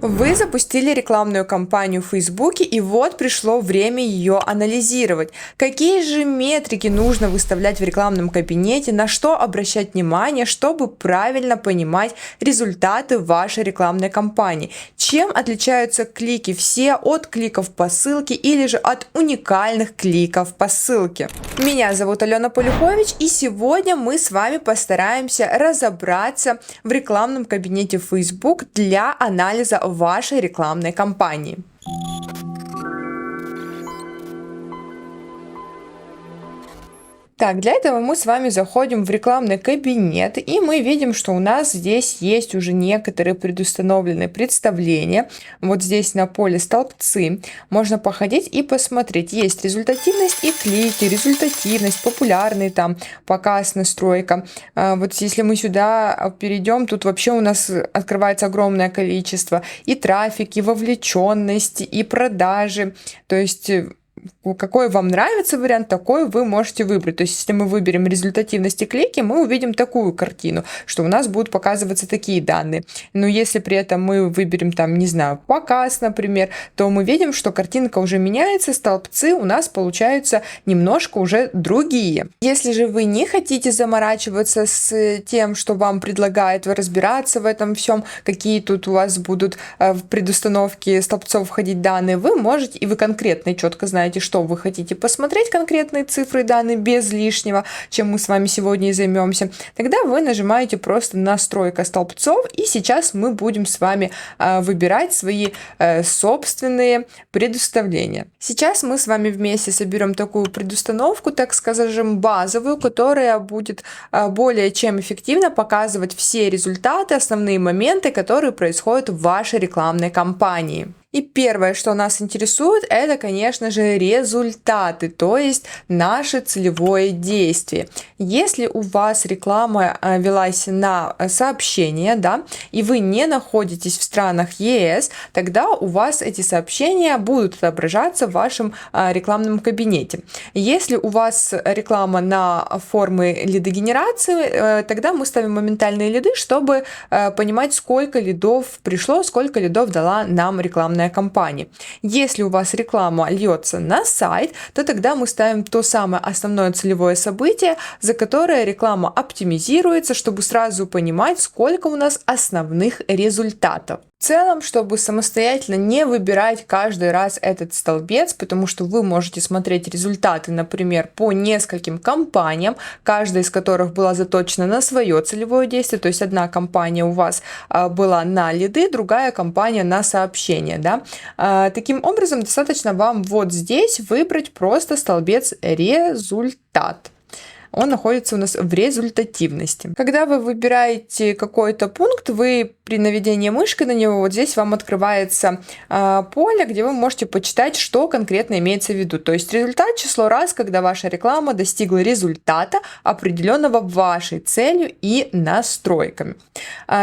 Вы запустили рекламную кампанию в Фейсбуке, и вот пришло время ее анализировать. Какие же метрики нужно выставлять в рекламном кабинете, на что обращать внимание, чтобы правильно понимать результаты вашей рекламной кампании? Чем отличаются клики все от кликов по ссылке или же от уникальных кликов по ссылке? Меня зовут Алена Полюхович, и сегодня мы с вами постараемся разобраться в рекламном кабинете Facebook для анализа вашей рекламной кампании. Так, для этого мы с вами заходим в рекламный кабинет, и мы видим, что у нас здесь есть уже некоторые предустановленные представления. Вот здесь на поле столбцы можно походить и посмотреть. Есть результативность и клики, результативность, популярный там показ, настройка. Вот если мы сюда перейдем, тут вообще у нас открывается огромное количество и трафики, и вовлеченности, и продажи. То есть какой вам нравится вариант, такой вы можете выбрать. То есть, если мы выберем результативность и клики, мы увидим такую картину, что у нас будут показываться такие данные. Но если при этом мы выберем там, не знаю, показ, например, то мы видим, что картинка уже меняется, столбцы у нас получаются немножко уже другие. Если же вы не хотите заморачиваться с тем, что вам предлагают, разбираться в этом всем, какие тут у вас будут в предустановке столбцов входить данные, вы можете, и вы конкретно и четко знаете, что вы хотите посмотреть, конкретные цифры и данные без лишнего, чем мы с вами сегодня и займемся, тогда вы нажимаете просто настройка столбцов, и сейчас мы будем с вами выбирать свои собственные предустановления. Сейчас мы с вами вместе соберем такую предустановку, так скажем, базовую, которая будет более чем эффективно показывать все результаты, основные моменты, которые происходят в вашей рекламной кампании. И первое, что нас интересует, это, конечно же, результаты, то есть наше целевое действие. Если у вас реклама велась на сообщения, да, и вы не находитесь в странах ЕС, тогда у вас эти сообщения будут отображаться в вашем рекламном кабинете. Если у вас реклама на формы лидогенерации, тогда мы ставим моментальные лиды, чтобы понимать, сколько лидов пришло, сколько лидов дала нам рекламная компании. Если у вас реклама льется на сайт, то тогда мы ставим то самое основное целевое событие, за которое реклама оптимизируется, чтобы сразу понимать, сколько у нас основных результатов. В целом, чтобы самостоятельно не выбирать каждый раз этот столбец, потому что вы можете смотреть результаты, например, по нескольким компаниям, каждая из которых была заточена на свое целевое действие, то есть одна компания у вас была на лиды, другая компания на сообщения, да. Таким образом, достаточно вам вот здесь выбрать просто столбец результат. Он находится у нас в результативности. Когда вы выбираете какой-то пункт, вы при наведении мышкой на него, вот здесь вам открывается поле, где вы можете почитать, что конкретно имеется в виду. То есть результат — число раз, когда ваша реклама достигла результата, определенного вашей целью и настройками.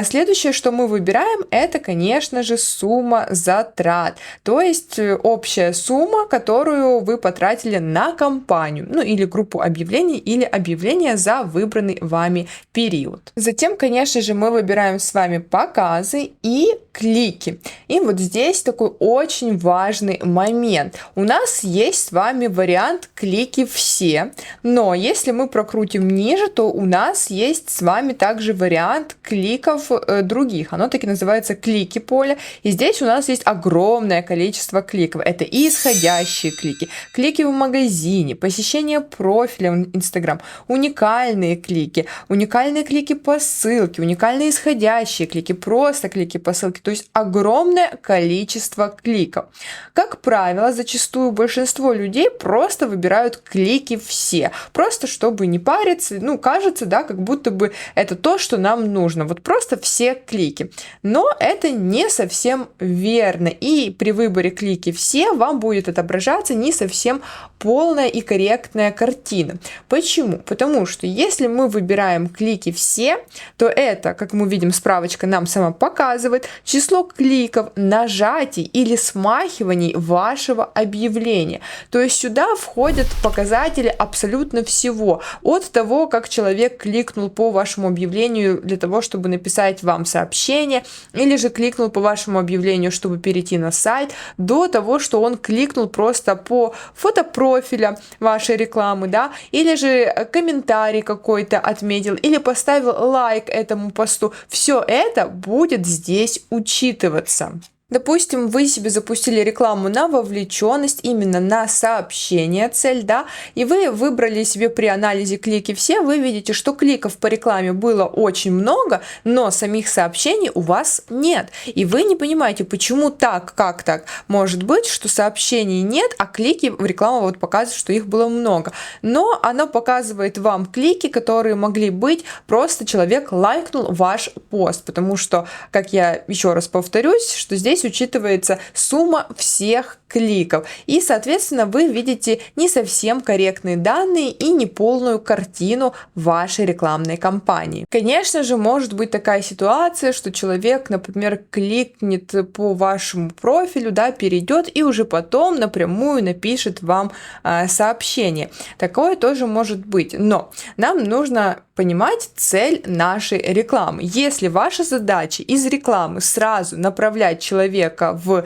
Следующее, что мы выбираем, это, конечно же, сумма затрат. То есть общая сумма, которую вы потратили на кампанию, ну или группу объявлений, или объявления за выбранный вами период. Затем, конечно же, мы выбираем с вами показы и клики. И вот здесь такой очень важный момент. У нас есть с вами вариант клики все, но если мы прокрутим ниже, то у нас есть с вами также вариант кликов других. Оно таки называется клики поле. И здесь у нас есть огромное количество кликов. Это и исходящие клики, клики в магазине, посещение профиля в Instagram, уникальные клики по ссылке, уникальные исходящие клики, просто клики по ссылке, то есть огромное количество кликов. Как правило, зачастую большинство людей просто выбирают клики все, просто чтобы не париться, ну, кажется, да, как будто бы это то, что нам нужно, вот просто все клики. Но это не совсем верно, и при выборе клики все вам будет отображаться не совсем полная и корректная картина. Почему? Потому что если мы выбираем клики все, то это, как мы видим, справочка нам сама показывает число кликов, нажатий или смахиваний вашего объявления. То есть сюда входят показатели абсолютно всего. От того, как человек кликнул по вашему объявлению для того, чтобы написать вам сообщение, или же кликнул по вашему объявлению, чтобы перейти на сайт, до того, что он кликнул просто по фотопрофиля вашей рекламы, да, или же комментарий какой-то отметил, или поставил лайк этому посту. Все это будет здесь учитываться. Допустим, вы себе запустили рекламу на вовлеченность, именно на сообщение цель, да, и вы выбрали себе при анализе клики все, вы видите, что кликов по рекламе было очень много, но самих сообщений у вас нет. И вы не понимаете, почему так, как так. Может быть, что сообщений нет, а клики в рекламу вот показывают, что их было много. Но оно показывает вам клики, которые могли быть, просто человек лайкнул ваш пост, потому что, как я еще раз повторюсь, что здесь учитывается сумма всех кликов. И, соответственно, вы видите не совсем корректные данные и неполную картину вашей рекламной кампании. Конечно же, может быть такая ситуация, что человек, например, кликнет по вашему профилю, да, перейдет и уже потом напрямую напишет вам сообщение. Такое тоже может быть. Но нам нужно понимать цель нашей рекламы. Если ваша задача из рекламы сразу направлять человека в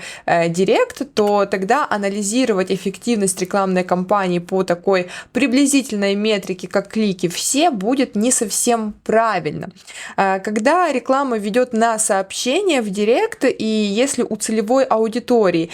директ, то тогда анализировать эффективность рекламной кампании по такой приблизительной метрике, как клики все, будет не совсем правильно. Когда реклама ведет на сообщение в директ, и если у целевой аудитории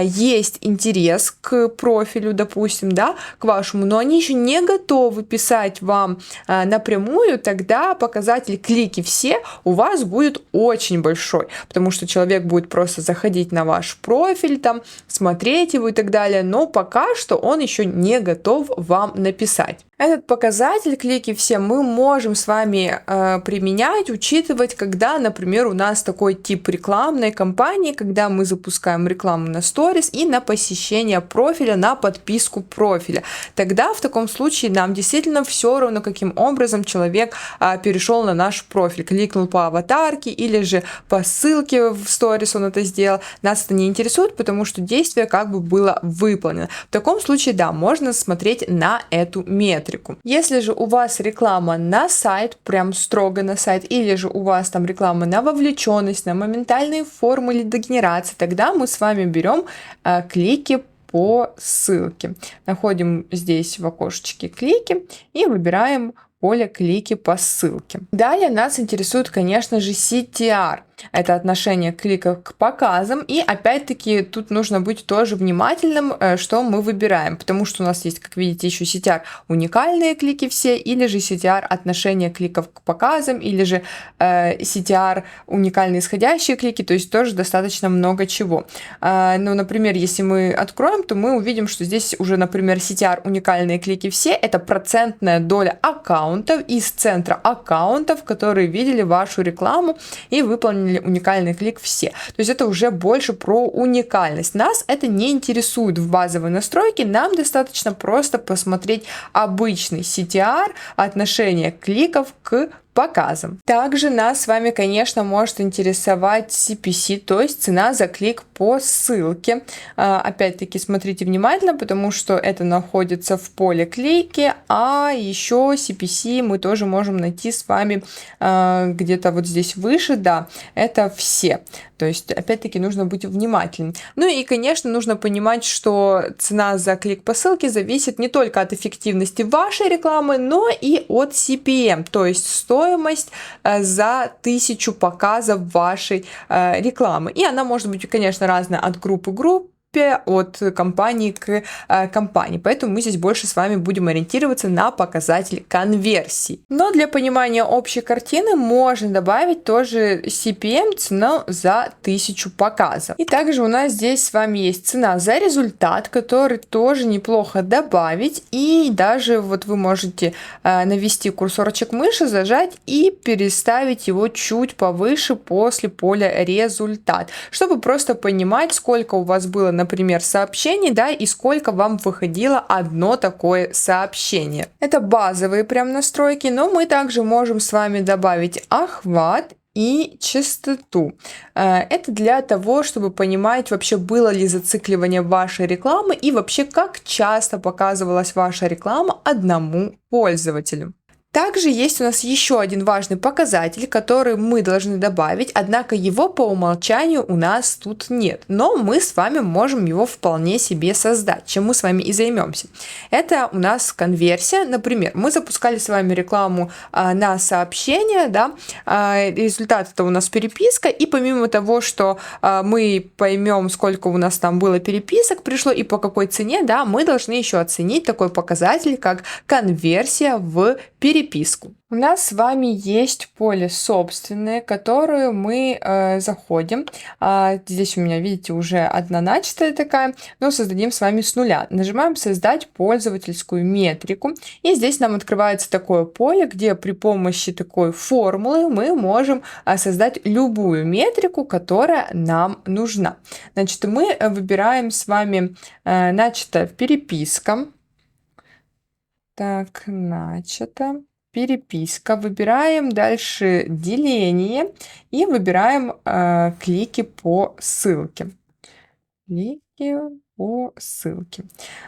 есть интерес к профилю, допустим, да, к вашему, но они еще не готовы писать вам напрямую, тогда показатель клики все у вас будет очень большой, потому что человек будет просто заходить на ваш профиль, там, смотреть его и так далее, но пока что он еще не готов вам написать. Этот показатель клики все мы можем с вами применять, учитывать, когда, например, у нас такой тип рекламной кампании, когда мы запускаем рекламу на сторис и на посещение профиля, на подписку профиля. Тогда в таком случае нам действительно все равно, каким образом человек перешел на наш профиль, кликнул по аватарке или же по ссылке в сторис он это сделал. Нас это не интересует, потому что действие как бы было выполнено. В таком случае, да, можно смотреть на эту метрику. Если же у вас реклама на сайт, прям строго на сайт, или же у вас там реклама на вовлеченность, на моментальные формы лидогенерации, тогда мы с вами берем клики по ссылке. Находим здесь в окошечке клики и выбираем поле клики по ссылке. Далее нас интересует, конечно же, CTR. Это отношение кликов к показам. И опять-таки тут нужно быть тоже внимательным, что мы выбираем. Потому что у нас есть, как видите, еще CTR уникальные клики все, или же CTR отношение кликов к показам, или же CTR уникальные исходящие клики. То есть тоже достаточно много чего. Ну, например, если мы откроем, то мы увидим, что здесь уже, например, CTR уникальные клики все. Это процентная доля аккаунтов из центра аккаунтов, которые видели вашу рекламу и выполнили уникальный клик все. То есть это уже больше про уникальность. Нас это не интересует в базовой настройке, нам достаточно просто посмотреть обычный CTR, отношение кликов к показам. Также нас с вами, конечно, может интересовать CPC, то есть цена за клик по ссылке. Опять-таки смотрите внимательно, потому что это находится в поле клики, а еще CPC мы тоже можем найти с вами где-то вот здесь выше, да, это все. То есть, опять-таки, нужно быть внимательным. Ну и, конечно, нужно понимать, что цена за клик по ссылке зависит не только от эффективности вашей рекламы, но и от CPM, то есть стоимость за 1000 показов вашей рекламы. И она может быть, конечно, разная от группы к группе, от компании к компании. Поэтому мы здесь больше с вами будем ориентироваться на показатель конверсии. Но для понимания общей картины можно добавить тоже CPM, цену за 1000 показов. И также у нас здесь с вами есть цена за результат, который тоже неплохо добавить. И даже вот вы можете навести курсорчик мыши, зажать и переставить его чуть повыше после поля результат, чтобы просто понимать, сколько у вас было, например, сообщений, да, и сколько вам выходило одно такое сообщение. Это базовые прям настройки, но мы также можем с вами добавить охват и частоту. Это для того, чтобы понимать вообще, было ли зацикливание вашей рекламы и вообще, как часто показывалась ваша реклама одному пользователю. Также есть у нас еще один важный показатель, который мы должны добавить, однако его по умолчанию у нас тут нет, но мы с вами можем его вполне себе создать, чем мы с вами и займемся. Это у нас конверсия, например, мы запускали с вами рекламу на сообщение, да, результат это у нас переписка, и помимо того, что мы поймем, сколько у нас там было переписок пришло и по какой цене, да, мы должны еще оценить такой показатель, как конверсия в переписку. У нас с вами есть поле собственное, которое мы заходим. Здесь у меня, видите, уже одна начатая такая, но создадим с вами с нуля. Нажимаем «Создать пользовательскую метрику». И здесь нам открывается такое поле, где при помощи такой формулы мы можем создать любую метрику, которая нам нужна. Значит, мы выбираем с вами начатая переписка. Так, начата. Переписка. Выбираем дальше деление и выбираем клики по ссылке. Клики по ссылке.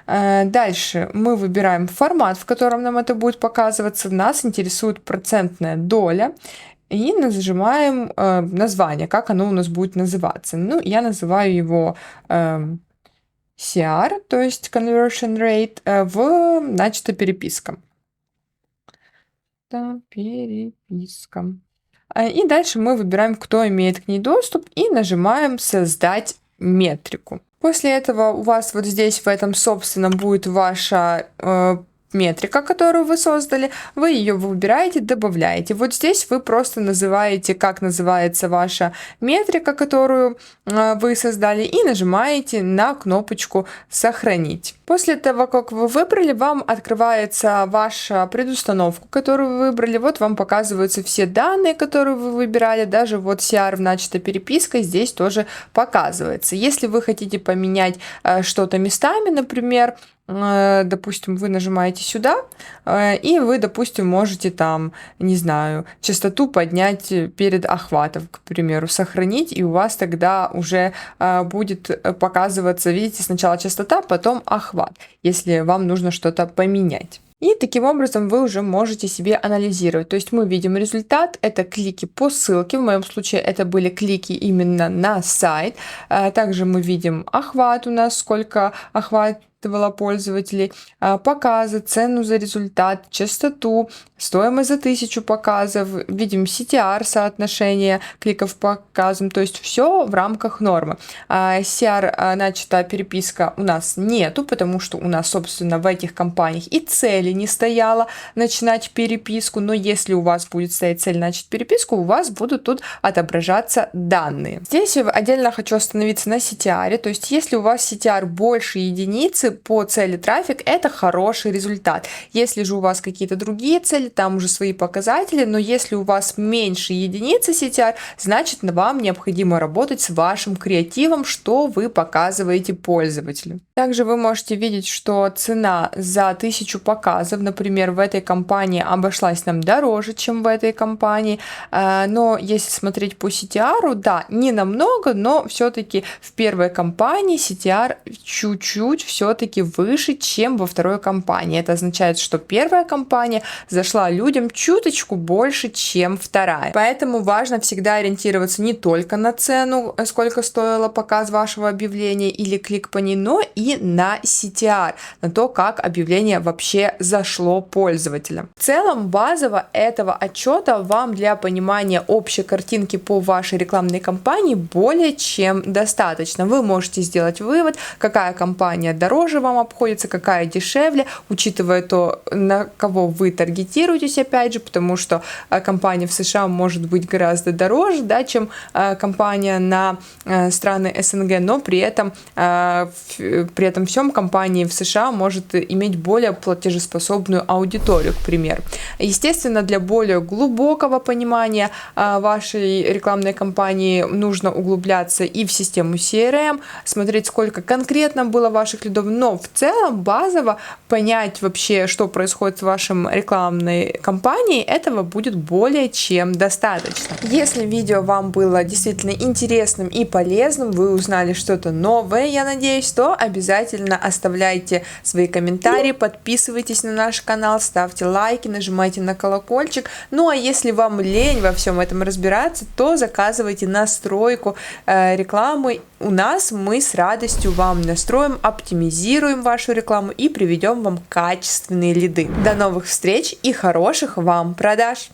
Дальше мы выбираем формат, в котором нам это будет показываться. Нас интересует процентная доля. И нажимаем название, как оно у нас будет называться. Ну, я называю его CR, то есть Conversion Rate, в начата переписка. Переписка. И дальше мы выбираем, кто имеет к ней доступ, и нажимаем «Создать метрику». После этого у вас вот здесь в этом собственном будет ваша метрика, которую вы создали, вы ее выбираете, добавляете. Вот здесь вы просто называете, как называется ваша метрика, которую вы создали, и нажимаете на кнопочку «Сохранить». После того, как вы выбрали, вам открывается ваша предустановка, которую вы выбрали. Вот вам показываются все данные, которые вы выбирали. Даже вот CR в начатой перепиской здесь тоже показывается. Если вы хотите поменять что-то местами, например, допустим, вы нажимаете сюда, и вы, допустим, можете там, не знаю, частоту поднять перед охватом, к примеру, сохранить, и у вас тогда уже будет показываться, видите, сначала частота, потом охват, если вам нужно что-то поменять. И таким образом вы уже можете себе анализировать. То есть мы видим результат, это клики по ссылке, в моем случае это были клики именно на сайт. Также мы видим охват у нас, сколько охватывало пользователей, показы, цену за результат, частоту, стоимость за 1000 показов, видим CTR, соотношение кликов по показам, то есть все в рамках нормы. CR, начатая переписка у нас нету, потому что у нас, собственно, в этих компаниях и цели не стояло начинать переписку, но если у вас будет стоять цель начать переписку, у вас будут тут отображаться данные. Здесь отдельно хочу остановиться на CTR, то есть если у вас CTR больше единицы по цели трафик, это хороший результат. Если же у вас какие-то другие цели, там уже свои показатели, но если у вас меньше единицы CTR, значит вам необходимо работать с вашим креативом, что вы показываете пользователю. Также вы можете видеть, что цена за 1000 показов, например, в этой компании обошлась нам дороже, чем в этой компании, но если смотреть по CTR, да, не намного, но все-таки в первой компании CTR чуть-чуть все-таки выше, чем во второй компании. Это означает, что первая компания зашла людям чуточку больше, чем вторая. Поэтому важно всегда ориентироваться не только на цену, сколько стоило показ вашего объявления или клик по ней, но и на CTR, на то, как объявление вообще зашло пользователям. В целом, базово этого отчета вам для понимания общей картинки по вашей рекламной кампании более чем достаточно. Вы можете сделать вывод, какая компания дороже дороже вам обходится, какая дешевле, учитывая то, на кого вы таргетируетесь, опять же, потому что компания в США может быть гораздо дороже, да, чем компания на страны СНГ, но при этом всем компания в США может иметь более платежеспособную аудиторию, к примеру. Естественно, для более глубокого понимания вашей рекламной кампании нужно углубляться и в систему CRM, смотреть, сколько конкретно было ваших лидов, но в целом базово понять вообще, что происходит с вашей рекламной кампанией, этого будет более чем достаточно. Если видео вам было действительно интересным и полезным, вы узнали что-то новое, я надеюсь, то обязательно оставляйте свои комментарии, подписывайтесь на наш канал, ставьте лайки, нажимайте на колокольчик. Ну а если вам лень во всем этом разбираться, то заказывайте настройку рекламы у нас, мы с радостью вам настроим, оптимизируем вашу рекламу и приведем вам качественные лиды. До новых встреч и хороших вам продаж!